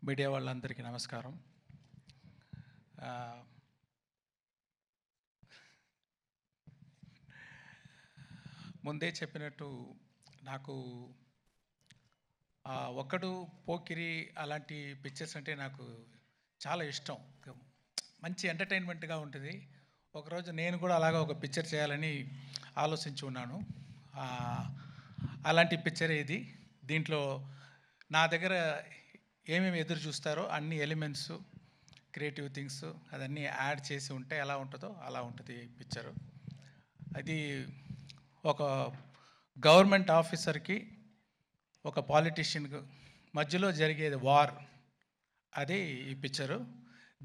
Media వాళ్ళందరికీ నమస్కారం. ముందే చెప్పినట్టు నాకు ఒక్కడు, పోకిరి అలాంటి పిక్చర్స్ అంటే నాకు చాలా ఇష్టం. మంచి ఎంటర్టైన్మెంట్గా ఉంటుంది. ఒకరోజు నేను కూడా అలాగా ఒక పిక్చర్ చేయాలని ఆలోచించి ఉన్నాను. అలాంటి పిక్చర్ ఇది. దీంట్లో నా దగ్గర ఏమేమి ఎదురు చూస్తారో అన్ని ఎలిమెంట్స్, క్రియేటివ్ థింగ్స్ అదన్నీ యాడ్ చేసి ఉంటే ఎలా ఉంటుందో అలా ఉంటుంది పిక్చరు. అది ఒక గవర్నమెంట్ ఆఫీసర్కి ఒక పాలిటీషియన్కు మధ్యలో జరిగేది వార్, అది ఈ పిక్చరు.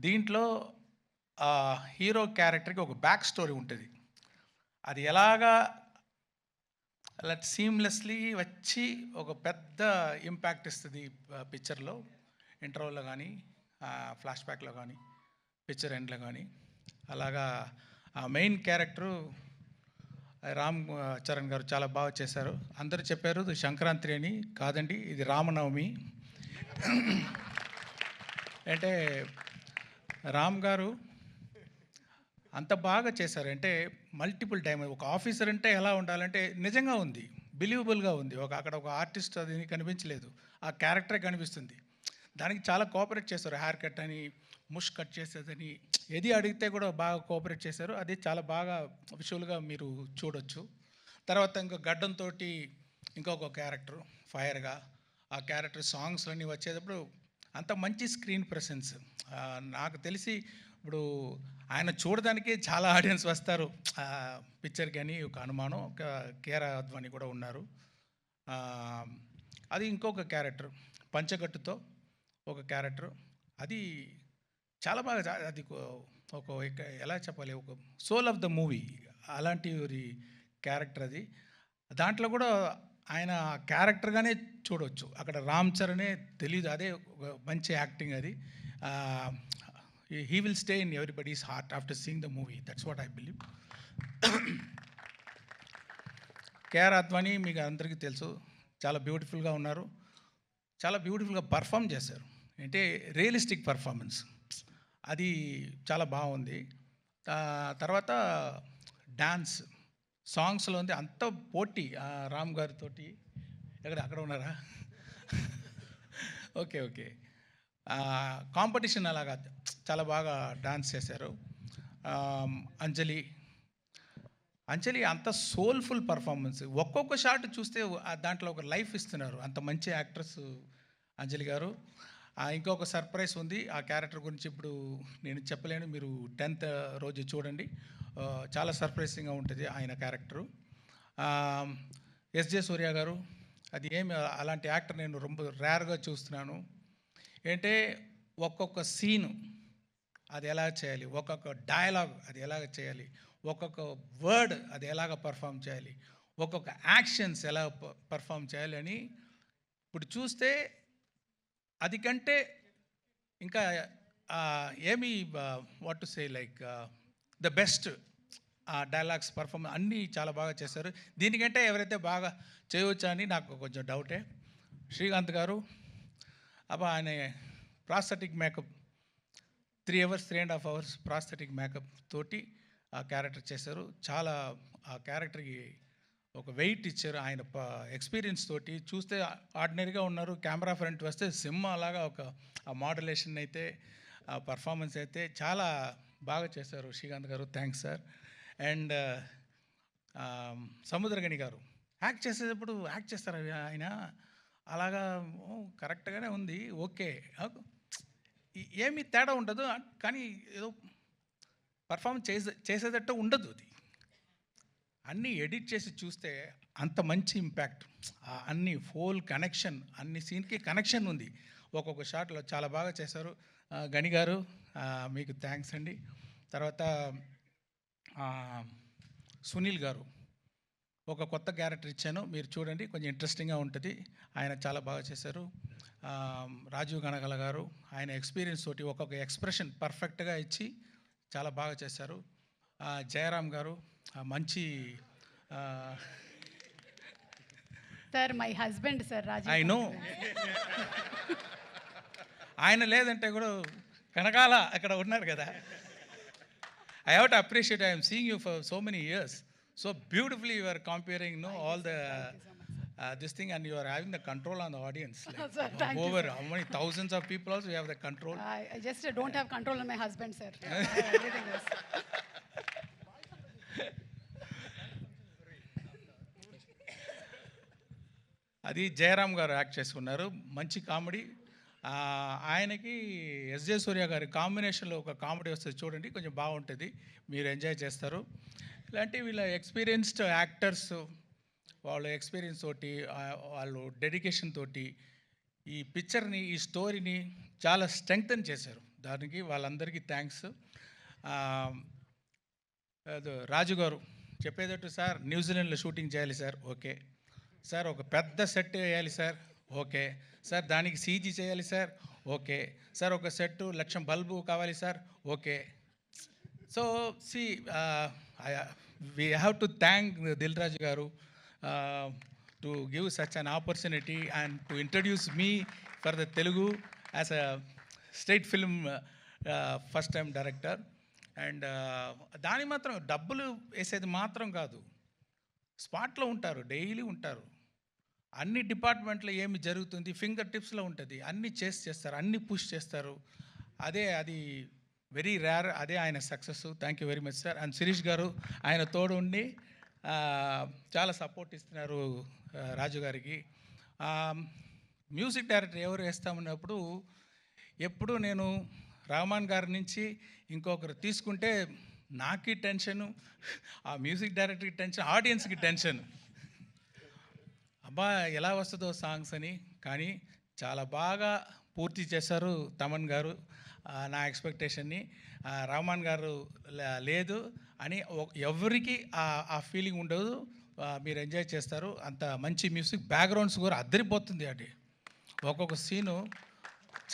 దీంట్లో హీరో క్యారెక్టర్కి ఒక బ్యాక్ స్టోరీ ఉంటుంది. అది ఎలాగా అలా సీమ్లెస్లీ వచ్చి ఒక పెద్ద ఇంపాక్ట్ ఇస్తుంది పిక్చర్లో. ఇంటర్వల్లో కానీ, ఫ్లాష్ బ్యాక్లో కానీ, పిక్చర్ ఎండ్లో కానీ. అలాగా ఆ మెయిన్ క్యారెక్టరు రామ్ చరణ్ గారు చాలా బాగా చేశారు. అందరూ చెప్పారు ఇది సంక్రాంతి అని. కాదండి, ఇది రామనవమి. అంటే రామ్ గారు అంత బాగా చేశారు. అంటే మల్టిపుల్ టైం ఒక ఆఫీసర్ అంటే ఎలా ఉండాలంటే నిజంగా ఉంది, బిలీవబుల్గా ఉంది. అక్కడ ఒక ఆర్టిస్ట్ అది కనిపించలేదు, ఆ క్యారెక్టరే కనిపిస్తుంది. దానికి చాలా కోఆపరేట్ చేశారు. హెయిర్ కట్ అని, ముష్ కట్ చేసేదని, ఏది అడిగితే కూడా బాగా కోఆపరేట్ చేశారు. అది చాలా బాగా విజువల్గా మీరు చూడొచ్చు. తర్వాత ఇంకో గడ్డంతో ఇంకొక క్యారెక్టర్ ఫైర్గా, ఆ క్యారెక్టర్ సాంగ్స్ అన్నీ వచ్చేటప్పుడు అంత మంచి స్క్రీన్ ప్రెసెన్స్. నాకు తెలిసి ఇప్పుడు ఆయన చూడడానికి చాలా ఆడియన్స్ వస్తారు పిక్చర్కి అని ఒక అనుమానం. ఒక కేరా అద్వాని కూడా ఉన్నారు. అది ఇంకొక క్యారెక్టర్ పంచగట్టుతో ఒక క్యారెక్టర్, అది చాలా బాగా, అది ఒక ఎలా చెప్పాలి, ఒక సోల్ ఆఫ్ ద మూవీ అలాంటి క్యారెక్టర్ అది. దాంట్లో కూడా ఆయన క్యారెక్టర్గానే చూడవచ్చు. అక్కడ రామ్ చరణే తెలీదు, అదే ఒక మంచి యాక్టింగ్ అది. He will stay in everybody's heart after seeing the movie. That's what I believe. KR Advani మీకు అందరికీ తెలుసు, చాలా బ్యూటిఫుల్గా ఉన్నారు, చాలా బ్యూటిఫుల్గా పర్ఫామ్ చేశారు. అంటే రియలిస్టిక్ పర్ఫార్మెన్స్, అది చాలా బాగుంది. తర్వాత డాన్స్ సాంగ్స్లో ఉంది అంత పోటీ. రామ్ గారితో అక్కడ ఉన్నారా? Okay okay. కాంపిటీషన్ అలాగా చాలా బాగా డాన్స్ చేశారు. అంజలి అంత సోల్ఫుల్ పర్ఫార్మెన్స్. ఒక్కొక్క షాట్ చూస్తే దాంట్లో ఒక లైఫ్ ఇస్తున్నారు. అంత మంచి యాక్ట్రెస్ అంజలి గారు. ఇంకొక సర్ప్రైజ్ ఉంది ఆ క్యారెక్టర్ గురించి, ఇప్పుడు నేను చెప్పలేను, మీరు 10th రోజు చూడండి. చాలా సర్ప్రైజింగ్గా ఉంటుంది ఆయన క్యారెక్టరు. ఎస్జే సూర్య గారు, అది ఏమి అలాంటి యాక్టర్ నేను ரொம்ப రేర్గా చూస్తున్నాను. ఏంటంటే ఒక్కొక్క సీను అది ఎలా చేయాలి, ఒక్కొక్క డైలాగ్ అది ఎలాగ చేయాలి, ఒక్కొక్క వర్డ్ అది ఎలాగ పర్ఫామ్ చేయాలి, ఒక్కొక్క యాక్షన్స్ ఎలా పర్ఫామ్ చేయాలి అని ఇప్పుడు చూస్తే అది కంటే ఇంకా ఏమి what to say like the best dialogues performance అన్నీ చాలా బాగా చేశారు. దీనికంటే ఎవరైతే బాగా చేయవచ్చా అని నాకు కొంచెం డౌటే. శ్రీకాంత్ గారు ఆయన prosthetic makeup 3 hours 3.5 hours prosthetic makeup తోటి ఆ క్యారెక్టర్ చేశారు. చాలా ఆ క్యారెక్టర్కి ఒక వెయిట్ ఇచ్చారు. ఆయన ఎక్స్పీరియన్స్ తోటి చూస్తే ఆర్డినరీగా ఉన్నారు, కెమెరా ఫ్రంట్ వస్తే సినిమా అలాగా ఒక ఆ మాడ్యులేషన్ అయితే, ఆ పర్ఫార్మెన్స్ అయితే చాలా బాగా చేశారు శ్రీకాంత్ గారు. Thanks sir. అండ్ సముద్రగని గారు యాక్ట్ చేసేటప్పుడు యాక్ట్ చేస్తారు ఆయన అలాగా కరెక్ట్గానే ఉంది, ఓకే, ఏమీ తేడా ఉండదు, కానీ ఏదో పర్ఫామ్ చేసేటట్టు ఉండదు. అది అన్నీ ఎడిట్ చేసి చూస్తే అంత మంచి ఇంపాక్ట్, అన్ని ఫోల్ కనెక్షన్, అన్ని సీన్కి కనెక్షన్ ఉంది. ఒక్కొక్క షాట్లో చాలా బాగా చేశారు. గని గారు మీకు థ్యాంక్స్ అండి. తర్వాత సునీల్ గారు ఒక కొత్త క్యారెక్టర్ ఇచ్చాను, మీరు చూడండి, కొంచెం ఇంట్రెస్టింగ్గా ఉంటుంది. ఆయన చాలా బాగా చేశారు. రాజీవ్ గణగల గారు ఆయన ఎక్స్పీరియన్స్ తోటి ఒక్కొక్క ఎక్స్ప్రెషన్ పర్ఫెక్ట్గా ఇచ్చి చాలా బాగా చేశారు. జయరామ్ గారు మంచి sir, my husband sir Rajeev. I know. ఆయన లేదంటే కూడా కనకాల అక్కడ ఉన్నారు కదా. I have to appreciate, I am seeing you for so many years. So beautifully you are comparing, all the this thing, and you are having the control on the audience. Like, Sir, thank you, over sir. how many thousands of people also you have the control. I just don't have control on my husband, sir. Everything else. అది జయరామ్ గారు act చేసుకున్నారు, మంచి comedy. ఆయనకి SJ సూర్య గారి కాంబినేషన్లో ఒక comedy వస్తుంది చూడండి, కొంచెం బాగుంటుంది, మీరు ఎంజాయ్ చేస్తారు. ఇలాంటి వీళ్ళ ఎక్స్పీరియన్స్డ్ యాక్టర్స్, వాళ్ళ ఎక్స్పీరియన్స్ తోటి, వాళ్ళు డెడికేషన్ తోటి ఈ పిక్చర్ని, ఈ స్టోరీని చాలా స్ట్రెంగ్తన్ చేశారు. దానికి వాళ్ళందరికీ థ్యాంక్స్. రాజు గారు చెప్పేటట్టు, సార్ న్యూజిలాండ్లో షూటింగ్ చేయాలి సార్, ఓకే సార్. ఒక పెద్ద సెట్ వేయాలి సార్, ఓకే సార్. దానికి సీజీ చేయాలి సార్, ఓకే సార్. ఒక సెట్ 1,00,000 బల్బు కావాలి sir, okay. So see we have to thank Dil Raju గారు to give such an opportunity and to introduce me for the Telugu as a state film first time director. And దాని మాత్రం డబ్బులు వేసేది మాత్రం కాదు, స్పాట్లో ఉంటారు, డైలీ ఉంటారు, అన్ని డిపార్ట్మెంట్లో ఏమి జరుగుతుంది ఫింగర్ టిప్స్లో ఉంటుంది, అన్నీ చేస్తారు, అన్నీ పుష్ చేస్తారు. అది వెరీ రేర్, అదే ఆయన success. Thank you very much sir. And Shirish garu ఆయన తోడు ఉండి చాలా సపోర్ట్ ఇస్తున్నారు రాజు గారికి. మ్యూజిక్ డైరెక్టర్ ఎవరు వేస్తామన్నప్పుడు ఎప్పుడు నేను రహమాన్ గారి నుంచి ఇంకొకరు తీసుకుంటే నాకి టెన్షను, ఆ మ్యూజిక్ డైరెక్టర్కి టెన్షన్, ఆడియన్స్కి టెన్షన్, అబ్బా ఎలా వస్తుందో సాంగ్స్ అని. కానీ చాలా బాగా పూర్తి చేశారు తమన్ గారు నా ఎక్స్పెక్టేషన్ని. రహమాన్ గారు లేదు అని ఎవరికి ఆ ఫీలింగ్ ఉండదు, మీరు ఎంజాయ్ చేస్తారు. అంత మంచి మ్యూజిక్, బ్యాక్గ్రౌండ్స్ కూడా అదిరిపోతుంది. అది ఒక్కొక్క సీను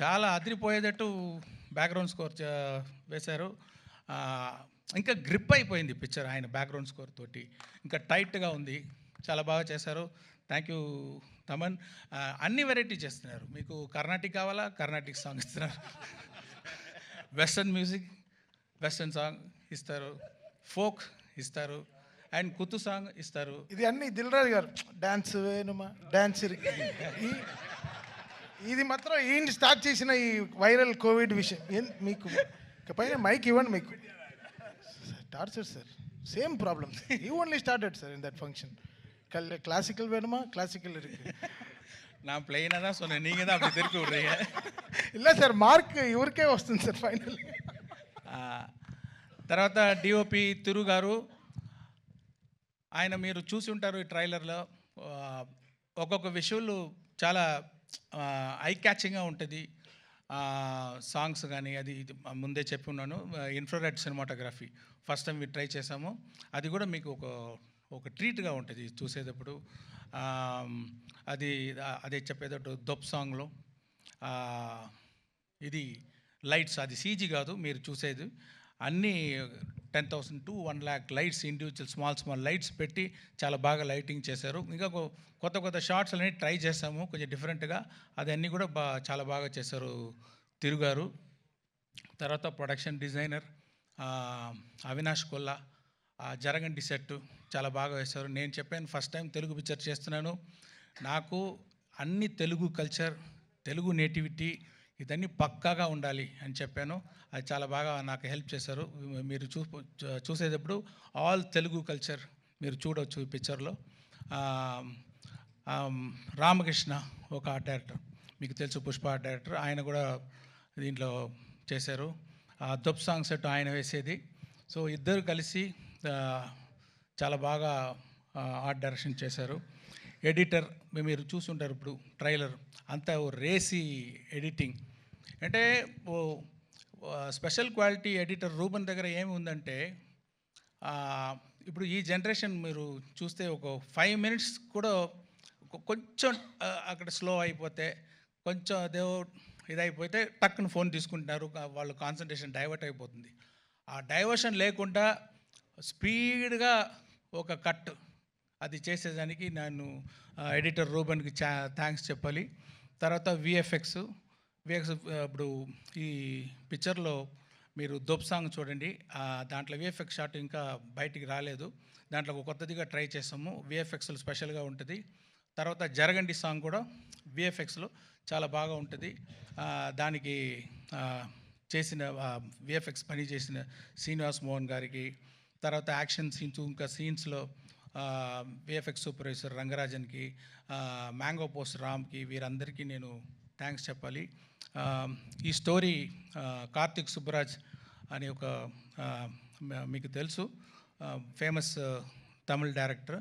చాలా అదిరిపోయేటట్టు బ్యాక్గ్రౌండ్ స్కోర్ వేశారు. ఇంకా గ్రిప్ అయిపోయింది పిక్చర్ ఆయన బ్యాక్గ్రౌండ్ స్కోర్ తోటి, ఇంకా టైట్గా ఉంది, చాలా బాగా చేశారు. Thank you Thaman. అన్ని వెరైటీ చేస్తున్నారు. మీకు కర్ణాటిక్ కావాలా, కర్ణాటిక్ సాంగ్ ఇస్తున్నారు, వెస్టర్న్ మ్యూజిక్, వెస్టర్న్ సాంగ్ ఇస్తారు, ఫోక్ ఇస్తారు, అండ్ కుతు సాంగ్ ఇస్తారు. ఇది అన్ని దిల్ రాజు గారు డాన్స్ వేణుమా డాన్స్ ఇది మాత్రం ఏంటి స్టార్ట్ చేసిన ఈ వైరల్ కోవిడ్ విషయం. మీకు పైన మైక్ ఇవ్వండి, మీకు torture sir, same problem. You only started sir in that function. Classical வேணுமா, கிளாசிக்கல் இருக்கு. நான் பிளெயினாக தான் சொன்னேன், நீங்கள் தான் அப்படி திருப்பி விட்றீங்க. இல்லை సార్, మార్క్ ఇవరికే వస్తుంది సార్ ఫైనల్. తర్వాత డిఓపి తిరు గారు, ఆయన మీరు చూసి ఉంటారు ఈ ట్రైలర్లో, ఒక్కొక్క విషువల్ చాలా ఐ క్యాచింగ్గా ఉంటుంది. సాంగ్స్ కానీ అది ముందే చెప్పి ఉన్నాను. Infrared cinematography first time try చేసాము, అది కూడా మీకు ఒక ట్రీట్గా ఉంటుంది చూసేటప్పుడు. అదే చెప్పేటట్టు దొప్ సాంగ్లో ఇది లైట్స్, అది సీజీ కాదు మీరు చూసేది, అన్నీ 10,000 to 1,00,000 lights, individual small lights పెట్టి చాలా బాగా లైటింగ్ చేశారు. ఇంకా కొత్త షార్ట్స్ అన్నీ ట్రై చేసాము కొంచెం డిఫరెంట్గా, అదన్నీ కూడా చాలా బాగా చేశారు తిరుగారు. తర్వాత ప్రొడక్షన్ డిజైనర్ అవినాష్ కొల్లా, జరగండి సెట్ చాలా బాగా వేశారు. నేను చెప్పాను ఫస్ట్ టైం తెలుగు పిక్చర్ చేస్తున్నాను, నాకు అన్ని తెలుగు కల్చర్, తెలుగు నేటివిటీ ఇదన్నీ పక్కాగా ఉండాలి అని చెప్పాను. అది చాలా బాగా నాకు హెల్ప్ చేశారు. మీరు చూసేటప్పుడు ఆల్ తెలుగు కల్చర్ మీరు చూడవచ్చు ఈ పిక్చర్లో. రామకృష్ణ ఒక ఆర్ట్ డైరెక్టర్, మీకు తెలుసు, పుష్ప ఆర్ట్ డైరెక్టర్, ఆయన కూడా దీంట్లో చేశారు. దొప్ సాంగ్ సెట్ ఆయన వేసేది. సో ఇద్దరు కలిసి చాలా బాగా ఆర్ట్ డైరెక్షన్ చేశారు. ఎడిటర్ మీరు చూసుంటారు ఇప్పుడు ట్రైలర్ అంతా రేసి ఎడిటింగ్. అంటే స్పెషల్ క్వాలిటీ ఎడిటర్ రూబన్ దగ్గర ఏమి ఉందంటే, ఇప్పుడు ఈ జనరేషన్ మీరు చూస్తే ఒక 5 minutes కూడా కొంచెం అక్కడ స్లో అయిపోతే, కొంచెం అదే ఇదైపోతే టక్కున ఫోన్ తీసుకుంటున్నారు, వాళ్ళు కాన్సన్ట్రేషన్ డైవర్ట్ అయిపోతుంది. ఆ డైవర్షన్ లేకుండా స్పీడ్గా ఒక కట్ అది చేసేదానికి నేను ఎడిటర్ రూబన్కి థ్యాంక్స్ చెప్పాలి. తర్వాత విఎఫ్ఎక్స్ విఎఫ్ఎక్స్ ఇప్పుడు ఈ పిక్చర్లో మీరు దొబ్ సాంగ్ చూడండి. దాంట్లో విఎఫ్ఎక్స్ షాట్ ఇంకా బయటికి రాలేదు. దాంట్లో ఒక కొత్తదిగా ట్రై చేసాము. విఎఫ్ఎక్స్లో స్పెషల్గా ఉంటుంది. తర్వాత జరగండి సాంగ్ కూడా విఎఫ్ఎక్స్లో చాలా బాగా ఉంటుంది. దానికి చేసిన విఎఫ్ఎక్స్ పని చేసిన శ్రీనివాస్ మోహన్ గారికి, తర్వాత యాక్షన్ సీన్స్ ఇంకా సీన్స్లో విఎఫ్ఎక్స్ సూపర్వైజర్ రంగరాజన్కి, మ్యాంగో పోస్ట్ రామ్కి, వీరందరికీ నేను థ్యాంక్స్ చెప్పాలి. ఈ స్టోరీ కార్తిక్ సుబ్బరాజ్ అనే ఒక మీకు తెలుసు ఫేమస్ తమిళ్ డైరెక్టర్.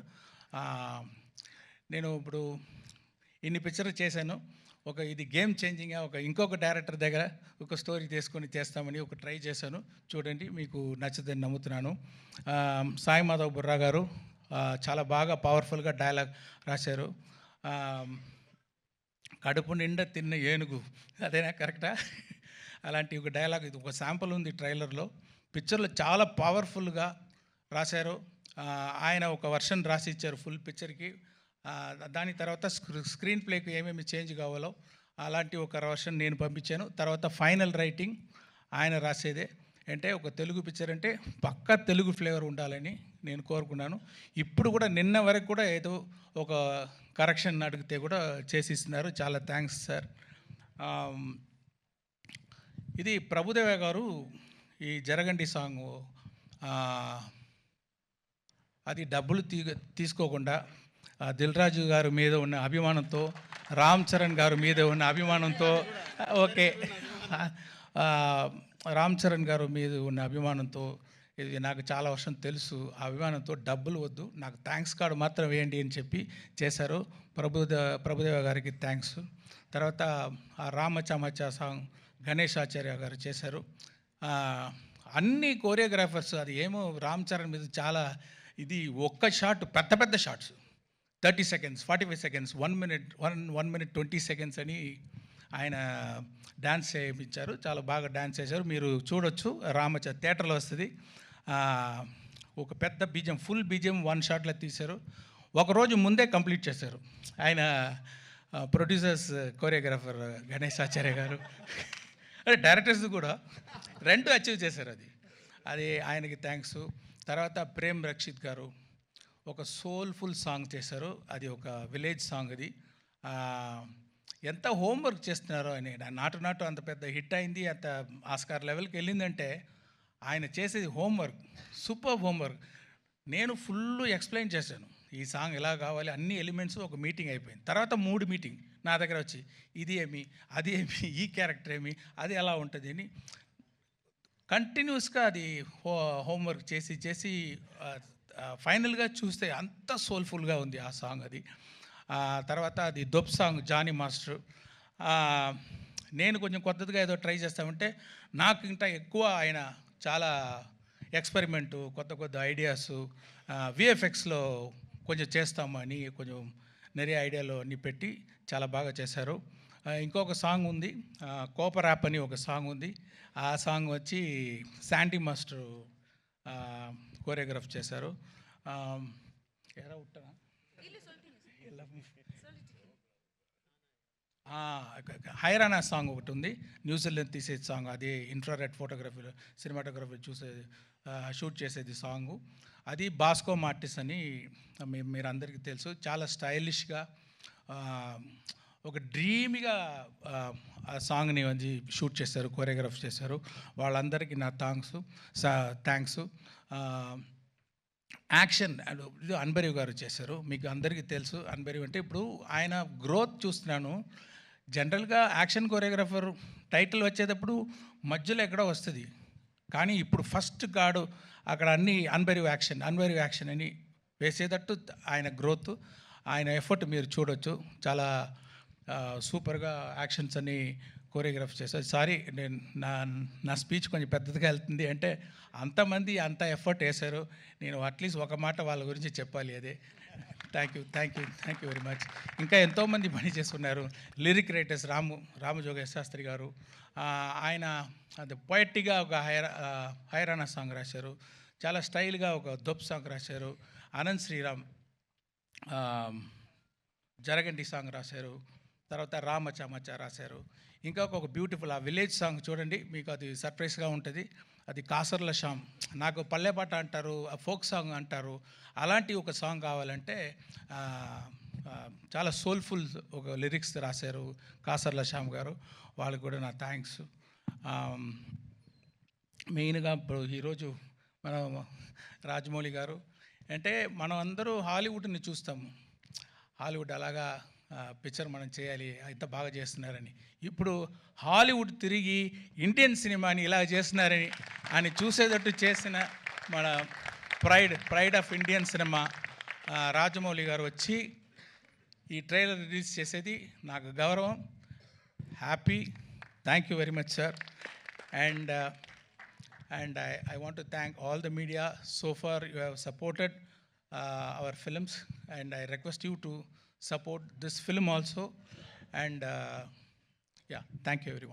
నేను ఇప్పుడు ఇన్ని పిక్చర్లు చేశాను. ఇది గేమ్ చేంజింగ్గా ఇంకొక డైరెక్టర్ దగ్గర ఒక స్టోరీ తీసుకొని చేస్తామని ట్రై చేశాను. చూడండి, మీకు నచ్చుదని నమ్ముతున్నాను. సాయి మాధవ్ బుర్రా గారు చాలా బాగా పవర్ఫుల్గా డైలాగ్ రాశారు. కడుపు నిండా తిన్న ఏనుగు, అదేనా కరెక్టా? అలాంటి ఒక డైలాగ్, ఇది ఒక శాంపుల్ ఉంది ట్రైలర్లో. పిక్చర్లో చాలా పవర్ఫుల్గా రాశారు. ఆయన ఒక వర్షన్ రాసి ఇచ్చారు ఫుల్ పిక్చర్కి. దాని తర్వాత స్క్రీన్ ప్లేకి ఏమేమి చేంజ్ కావాలో అలాంటి ఒక వర్షన్ నేను పంపించాను. తర్వాత ఫైనల్ రైటింగ్ ఆయన రాసేదే. అంటే ఒక తెలుగు పిక్చర్ అంటే పక్కా తెలుగు ఫ్లేవర్ ఉండాలని నేను కోరుకున్నాను. ఇప్పుడు కూడా నిన్న వరకు కూడా ఏదో ఒక కరెక్షన్ అడిగితే కూడా చేసిస్తున్నారు. చాలా థ్యాంక్స్ సార్. ఇది ప్రభుదేవ గారు ఈ జరగండి సాంగ్ అది డబ్బులు తీసుకోకుండా దిల్ రాజు గారి మీద ఉన్న అభిమానంతో, రామ్ చరణ్ గారి మీద ఉన్న అభిమానంతో, ఓకే రామ్ చరణ్ గారి మీద ఉన్న అభిమానంతో, ఇది నాకు చాలా వర్షం తెలుసు, ఆ అభిమానంతో డబ్బులు వద్దు, నాకు థ్యాంక్స్ కార్డు మాత్రం వేయండి అని చెప్పి చేశారు. ప్రభుదేవ గారికి థ్యాంక్స్. తర్వాత ఆ రామచమచ సాంగ్ గణేష్ ఆచార్య గారు చేశారు. అన్ని కోరియోగ్రాఫర్స్, అది ఏమో రామ్ చరణ్ మీద చాలా ఇది ఒక్క షాట్, పెద్ద పెద్ద shots 30 seconds, 45 seconds, 1 minute 20 seconds అని ఆయన డ్యాన్స్ చేయించారు. చాలా బాగా డ్యాన్స్ చేశారు. మీరు చూడొచ్చు, థియేటర్లో వస్తుంది. ఒక పెద్ద బీజం, ఫుల్ బీజం 1 షాట్లో తీశారు. ఒకరోజు ముందే కంప్లీట్ చేశారు ఆయన. ప్రొడ్యూసర్స్, కోరియోగ్రాఫర్ గణేష్ ఆచార్య గారు, అంటే డైరెక్టర్స్ కూడా 2 అచీవ్ చేశారు. అది ఆయనకి థ్యాంక్స్. తర్వాత ప్రేమ్ రక్షిత్ గారు ఒక సోల్ఫుల్ సాంగ్ చేశారు. అది ఒక విలేజ్ సాంగ్. అది ఎంత హోంవర్క్ చేస్తున్నారో ఆయన. నాటు అంత పెద్ద హిట్ అయింది, అంత ఆస్కార్ లెవెల్కి వెళ్ళిందంటే ఆయన చేసేది హోంవర్క్, సూపర్ హోంవర్క్. నేను ఫుల్ ఎక్స్ప్లెయిన్ చేశాను, ఈ సాంగ్ ఎలా కావాలి, అన్ని ఎలిమెంట్స్. ఒక మీటింగ్ అయిపోయింది. తర్వాత 3 మీటింగ్ నా దగ్గర వచ్చి, ఇది ఏమి, అది ఏమి, ఈ క్యారెక్టర్ ఏమి, అది ఎలా ఉంటుంది అని కంటిన్యూస్గా అది హోంవర్క్ చేసి ఫైనల్గా చూస్తే అంత సోల్ఫుల్గా ఉంది ఆ సాంగ్. అది తర్వాత అది దొబ్ సాంగ్ జానీ మాస్టర్. నేను కొంచెం కొత్తదిగా ఏదో ట్రై చేస్తామంటే నాకు ఇంకా ఎక్కువ ఆయన చాలా ఎక్స్పెరిమెంటు, కొత్త ఐడియాస్, విఎఫ్ఎక్స్లో కొంచెం చేస్తాము అని కొంచెం நிறைய ఐడియాలు అన్నీ పెట్టి చాలా బాగా చేశారు. ఇంకొక సాంగ్ ఉంది, కోపర్ యాప్ అని ఒక సాంగ్ ఉంది. ఆ సాంగ్ వచ్చి శాండీ మాస్టర్ కోరియోగ్రాఫ్ చేశారు. హైరానా సాంగ్ ఒకటి ఉంది, న్యూజిలాండ్ తీసేది సాంగ్. అది ఇన్ఫ్రారెడ్ ఫోటోగ్రఫీలో, సినిమాటోగ్రఫీ షూట్ చేసేది సాంగు. అది బాస్కో మార్టిస్ అని మీరు అందరికీ తెలుసు. చాలా స్టైలిష్గా, ఒక డ్రీమ్గా ఆ సాంగ్ని షూట్ చేశారు, కోరియోగ్రాఫ్ చేశారు. వాళ్ళందరికీ నా థ్యాంక్స్. యాక్షన్ ఇది అన్బరీవ్ గారు చేశారు. మీకు అందరికీ తెలుసు అన్బరీవ్ అంటే. ఇప్పుడు ఆయన గ్రోత్ చూస్తున్నాను. జనరల్గా యాక్షన్ కోరియోగ్రాఫర్ టైటిల్ వచ్చేటప్పుడు మధ్యలో ఎక్కడో వస్తుంది, కానీ ఇప్పుడు ఫస్ట్ గాడు అక్కడ అన్ని అన్బరీవ్ యాక్షన్ అని వేసేటట్టు ఆయన గ్రోత్, ఆయన ఎఫర్ట్ మీరు చూడొచ్చు. చాలా సూపర్గా యాక్షన్స్ అన్ని కోరియోగ్రాఫ్ చేశారు. సారీ, నేను నా స్పీచ్ కొంచెం పెద్దదిగా వెళ్తుంది అంటే అంతమంది అంత ఎఫర్ట్ వేశారు. నేను అట్లీస్ట్ ఒక మాట వాళ్ళ గురించి చెప్పాలి. అదే థ్యాంక్ యూ వెరీ మచ్. ఇంకా ఎంతోమంది పని చేస్తున్నారు. లిరిక్ రైటర్స్ రామజోగేశ్ శాస్త్రి గారు, ఆయన అది పొయట్గా ఒక హైరానా సాంగ్ రాశారు. చాలా స్టైల్గా ఒక దొబ్ సాంగ్ రాశారు. అనంత్ శ్రీరామ్ జరగండి సాంగ్ రాశారు. తర్వాత రామచమచ రాశారు. ఇంకా ఒక బ్యూటిఫుల్ ఆ విలేజ్ సాంగ్ చూడండి, మీకు అది సర్ప్రైజ్గా ఉంటుంది. అది కాసర్ల శ్యామ్, నాకు పల్లెపాట అంటారు, ఫోక్ సాంగ్ అంటారు, అలాంటి ఒక సాంగ్ కావాలంటే చాలా సోల్ఫుల్ ఒక లిరిక్స్ రాశారు కాసర్ల శ్యామ్ గారు, వాళ్ళకి కూడా నా థ్యాంక్స్. మెయిన్గా ఇప్పుడు ఈరోజు మన రాజమౌళి గారు అంటే మనం అందరూ హాలీవుడ్ని చూస్తాము, హాలీవుడ్ అలాగా పిక్చర్ మనం చేయాలి, ఇంత బాగా చేస్తున్నారని. ఇప్పుడు హాలీవుడ్ తిరిగి ఇండియన్ సినిమాని ఇలా చేస్తున్నారని అని చూసేటట్టు చేసిన మన pride of Indian cinema Rajamouli గారు వచ్చి ఈ ట్రైలర్ రిలీజ్ చేసేది నాకు గౌరవం, happy. Thank you very much sir. And I want to thank all the media. So far you have supported our films, and I request you to support this film also. And yeah, thank you everyone.